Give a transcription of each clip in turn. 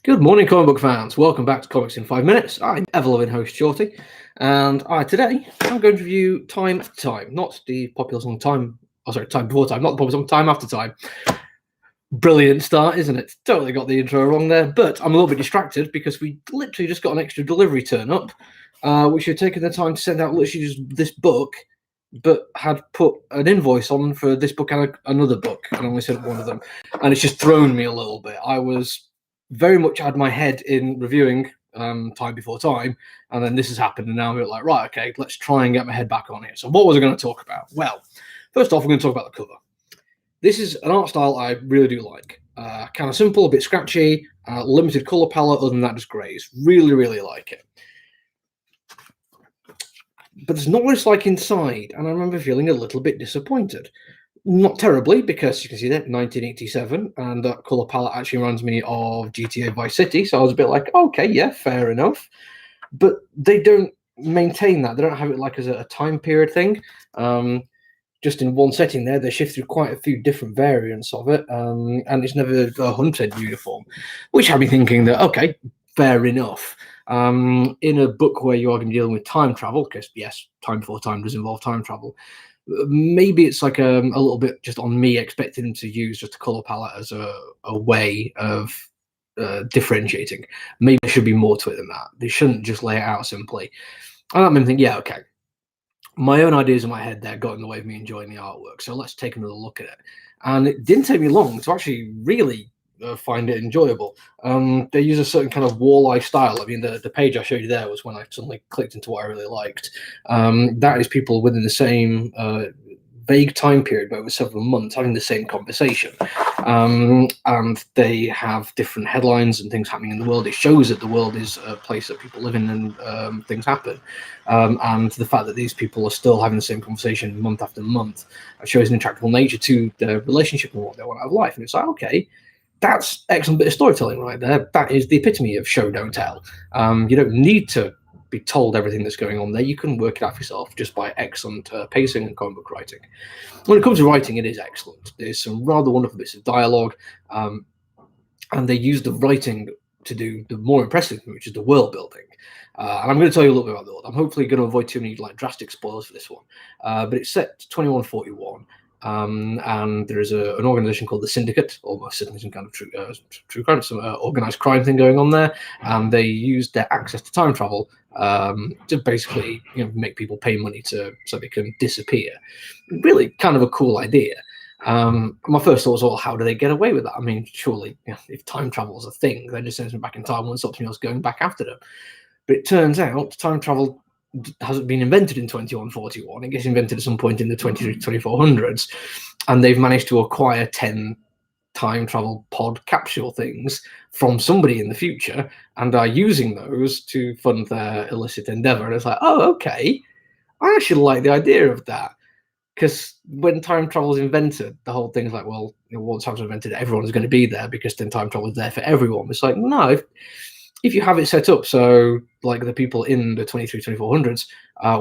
Good morning, comic book fans. Welcome back to Comics in 5 Minutes. I'm ever-loving host Shorty, and today I'm going to review Time After Time, not the popular song Time. Oh, sorry, Time Before Time, not the popular song Time After Time. Brilliant start, isn't it? Totally got the intro wrong there, but I'm a little bit distracted because we literally just got an extra delivery turn up, which had taken the time to send out literally just this book, but had put an invoice on for this book and another book, and only sent one of them, and it's just thrown me a little bit. I was very much had my head in reviewing Time Before Time, and then this has happened, and now we're like, right, okay, let's try and get my head back on here. So what was I going to talk about? Well, first off, we're going to talk about the cover. This is an art style I really do like. Kind of simple, a bit scratchy, limited color palette. Other than that, just grays. Really, really like it. But there's not what it's like inside, and I remember feeling a little bit disappointed. Not terribly, because you can see that 1987, and that color palette actually reminds me of GTA Vice City. So I was a bit like, okay, yeah, fair enough. But they don't maintain that. They don't have it like as a time period thing. Just in one setting there, they shift through quite a few different variants of it, and it's never 100% uniform, which had me thinking that, okay, fair enough. In a book where you are going to be dealing with time travel, because yes, Time Before Time does involve time travel, maybe it's like a little bit just on me expecting them to use just a color palette as a way of differentiating. Maybe there should be more to it than that. They shouldn't just lay it out simply. And that made me think, yeah, okay, my own ideas in my head there got in the way of me enjoying the artwork. So let's take another look at it. And it didn't take me long to actually really find it enjoyable. They use a certain kind of walleye style. I mean, the page I showed you there was when I suddenly clicked into what I really liked. That is people within the same vague time period, but over several months, having the same conversation. And they have different headlines and things happening in the world. It shows that the world is a place that people live in and things happen. And the fact that these people are still having the same conversation month after month shows an intractable nature to their relationship and what they want out of life. And it's like, okay, that's excellent bit of storytelling right there. That is the epitome of show, don't tell. You don't need to be told everything that's going on there. You can work it out for yourself just by excellent pacing and comic book writing. When it comes to writing, it is excellent. There's some rather wonderful bits of dialogue, and they use the writing to do the more impressive thing, which is the world building. And I'm going to tell you a little bit about the world. I'm hopefully going to avoid too many drastic spoilers for this one. But it's set 2141. And there is an organization called the Syndicate, almost certainly some kind of true crime, some organized crime thing going on there. And they use their access to time travel to basically make people pay money so they can disappear. Really kind of a cool idea. My first thought was, well, how do they get away with that? I mean, surely if time travel is a thing, they just send them back in time and stop something else going back after them. But it turns out time travel hasn't been invented in 2141. It gets invented at some point in the 2400s, and they've managed to acquire 10 time travel pod capsule things from somebody in the future and are using those to fund their illicit endeavor. And it's like, oh, okay, I actually like the idea of that. Because when time travel is invented, the whole thing is like, well, once time travel is invented, everyone's going to be there because then time travel is there for everyone. It's like, no, if you have it set up so like the people in the 2400s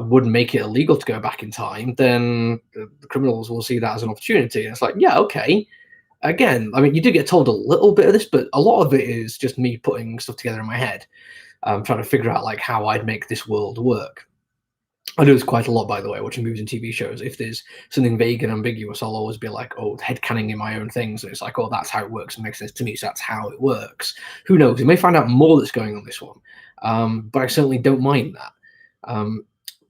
would make it illegal to go back in time, then the criminals will see that as an opportunity. And it's like, yeah, okay. Again, I mean, you do get told a little bit of this, but a lot of it is just me putting stuff together in my head, trying to figure out like how I'd make this world work. I do this quite a lot, by the way, watching movies and TV shows. If there's something vague and ambiguous, I'll always be like, oh, headcanon in my own things. And it's like, oh, that's how it works. It makes sense to me, so that's how it works. Who knows? We may find out more that's going on this one, but I certainly don't mind that.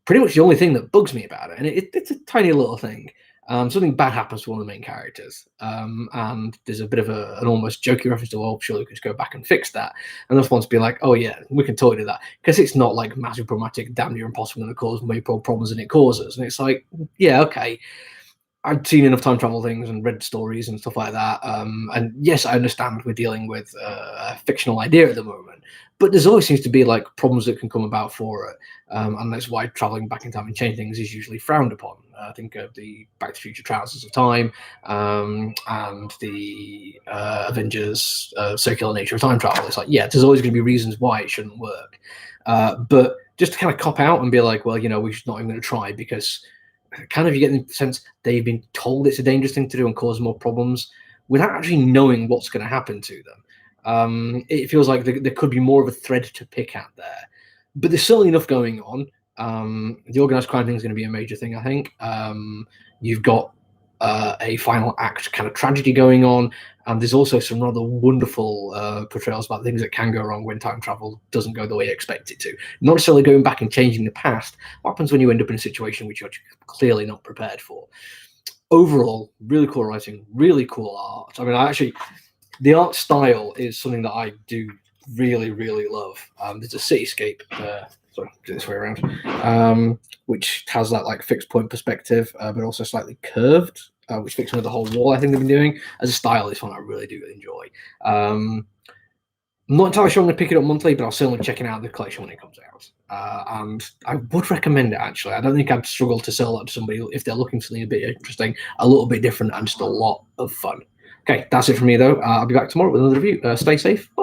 Pretty much the only thing that bugs me about it, and it's a tiny little thing, something bad happens to one of the main characters, and there's a bit of an almost jokey reference to, well, surely we could just go back and fix that. And this one's be like, oh yeah, we can totally do that, because it's not like massive problematic, damn near impossible to cause way more problems than it causes. And it's like, yeah, okay, I've seen enough time travel things and read stories and stuff like that. And yes, I understand we're dealing with a fictional idea at the moment, but there's always seems to be like problems that can come about for it. And that's why traveling back in time and changing things is usually frowned upon. Think of the Back to the Future Trousers of Time, and the Avengers circular nature of time travel. It's like, yeah, there's always going to be reasons why it shouldn't work. But just to kind of cop out and be like, well, we're just not even going to try, because kind of you get the sense they've been told it's a dangerous thing to do and cause more problems without actually knowing what's going to happen to them. It feels like there could be more of a thread to pick at there, but there's certainly enough going on. The organized crime thing is going to be a major thing, I think. You've got a final act kind of tragedy going on, and there's also some rather wonderful portrayals about things that can go wrong when time travel doesn't go the way you expect it to. Not necessarily going back and changing the past. What happens when you end up in a situation which you're clearly not prepared for? Overall, really cool writing, really cool art. I mean, the art style is something that I do really, really love. There's a cityscape, sorry, do this way around, which has that like fixed point perspective, but also slightly curved, which fits with the whole wall I think they've been doing. As a style, it's one I really do enjoy. I'm not entirely sure I'm going to pick it up monthly, but I'll certainly check it out in the collection when it comes out. And I would recommend it, actually. I don't think I'd struggle to sell that to somebody if they're looking for something a bit interesting, a little bit different, and just a lot of fun. Okay, that's it from me, though. I'll be back tomorrow with another review. Stay safe. Bye.